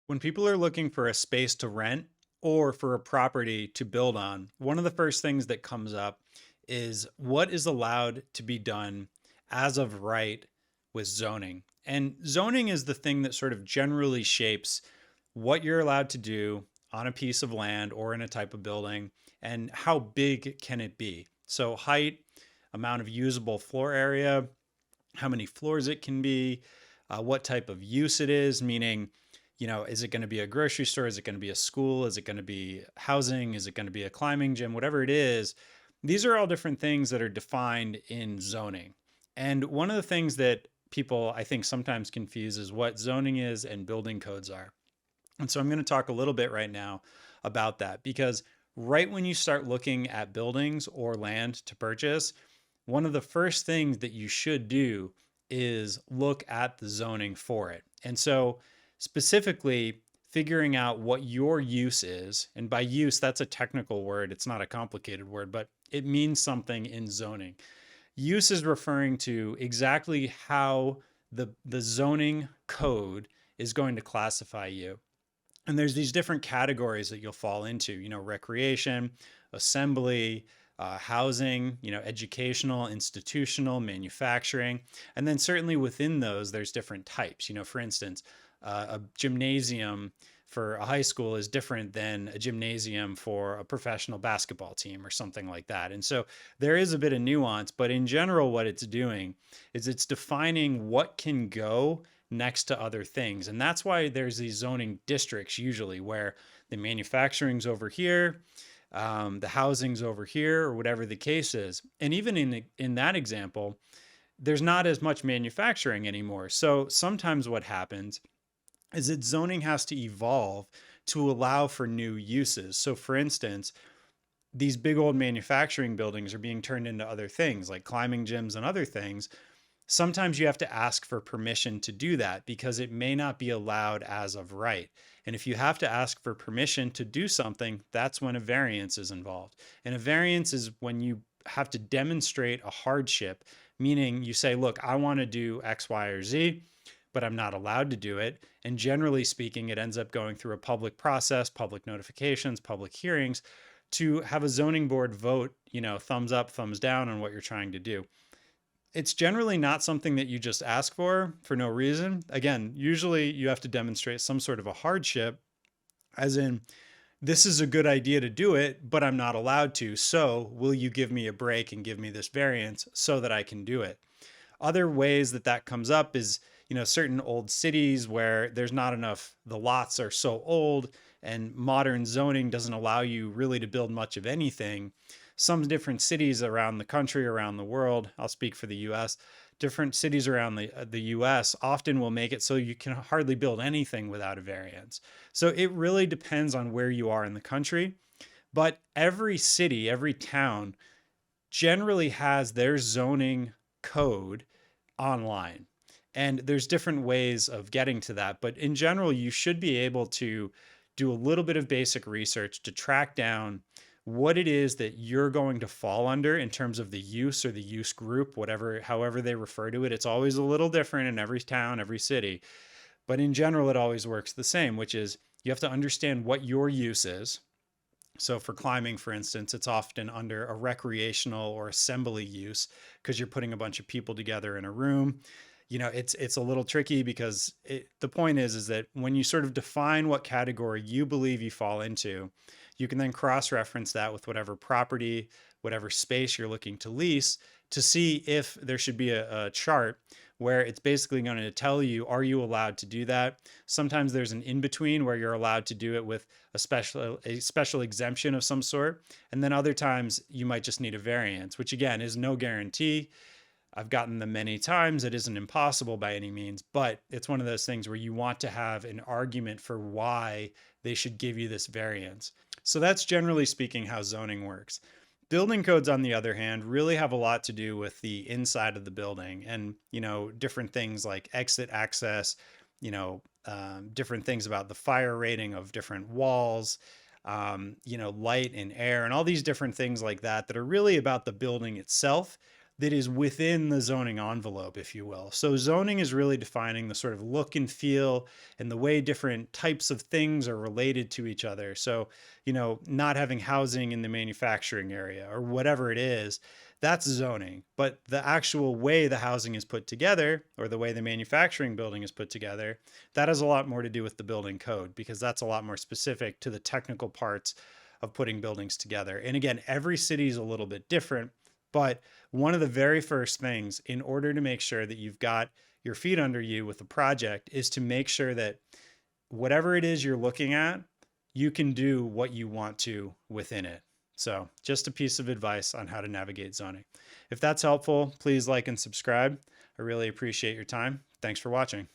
When people are looking for a space to rent or for a property to build on, one of the first things that comes up is what is allowed to be done as of right with zoning. And zoning is the thing that sort of generally shapes what you're allowed to do on a piece of land or in a type of building and how big can it be. So, height, amount of usable floor area, how many floors it can be, what type of use it is, meaning, is it going to be a grocery store? Is it going to be a school? Is it going to be housing? Is it going to be a climbing gym? Whatever it is, these are all different things that are defined in zoning. And one of the things that people, I think, sometimes confuse is what zoning is and building codes are. And so I'm going to talk a little bit right now about that because right when you start looking at buildings or land to purchase, one of the first things that you should do is look at the zoning for it. And so, specifically, figuring out what your use is. And by use, that's a technical word, it's not a complicated word, but it means something in zoning. Use is referring to exactly how the zoning code is going to classify you. And there's these different categories that you'll fall into, recreation, assembly, housing, educational, institutional, manufacturing. And then certainly within those, there's different types. For instance, a gymnasium for a high school is different than a gymnasium for a professional basketball team or something like that. And so there is a bit of nuance, but in general, what it's doing is it's defining what can go next to other things. And that's why there's these zoning districts usually where the manufacturing's over here, the housing's over here, or whatever the case is. And even in that example, there's not as much manufacturing anymore. So sometimes what happens is that zoning has to evolve to allow for new uses. So for instance, these big old manufacturing buildings are being turned into other things like climbing gyms and other things. Sometimes you have to ask for permission to do that because it may not be allowed as of right. And if you have to ask for permission to do something, that's when a variance is involved. And a variance is when you have to demonstrate a hardship, meaning you say, look, I want to do X, Y, or Z, but I'm not allowed to do it. And generally speaking, it ends up going through a public process, public notifications, public hearings to have a zoning board vote, thumbs up, thumbs down on what you're trying to do. It's generally not something that you just ask for no reason. Again, usually you have to demonstrate some sort of a hardship, as in, this is a good idea to do it, but I'm not allowed to. So, will you give me a break and give me this variance so that I can do it? Other ways that that comes up is, certain old cities where there's not enough, the lots are so old and modern zoning doesn't allow you really to build much of anything. Some different cities around the country, around the world, I'll speak for the US, different cities around the US often will make it so you can hardly build anything without a variance. So it really depends on where you are in the country. But every city, every town generally has their zoning code online. And there's different ways of getting to that. But in general, you should be able to do a little bit of basic research to track down what it is that you're going to fall under in terms of the use or the use group, whatever, however they refer to it. It's always a little different in every town, every city. But in general, it always works the same, which is you have to understand what your use is. So for climbing, for instance, it's often under a recreational or assembly use because you're putting a bunch of people together in a room. It's a little tricky because the point is that when you sort of define what category you believe you fall into, you can then cross-reference that with whatever property, whatever space you're looking to lease to see if there should be a chart where it's basically going to tell you, are you allowed to do that? Sometimes there's an in-between where you're allowed to do it with a special exemption of some sort. And then other times you might just need a variance, which again is no guarantee. I've gotten them many times. It isn't impossible by any means, but it's one of those things where you want to have an argument for why they should give you this variance. So that's generally speaking how zoning works. Building codes, on the other hand, really have a lot to do with the inside of the building and, different things like exit access, different things about the fire rating of different walls, light and air and all these different things like that that are really about the building itself that is within the zoning envelope, if you will. So zoning is really defining the sort of look and feel and the way different types of things are related to each other. So, not having housing in the manufacturing area or whatever it is, that's zoning. But the actual way the housing is put together or the way the manufacturing building is put together, that has a lot more to do with the building code because that's a lot more specific to the technical parts of putting buildings together. And again, every city is a little bit different, but one of the very first things in order to make sure that you've got your feet under you with the project is to make sure that whatever it is you're looking at, you can do what you want to within it. So, just a piece of advice on how to navigate zoning. If that's helpful, please like and subscribe. I really appreciate your time. Thanks for watching.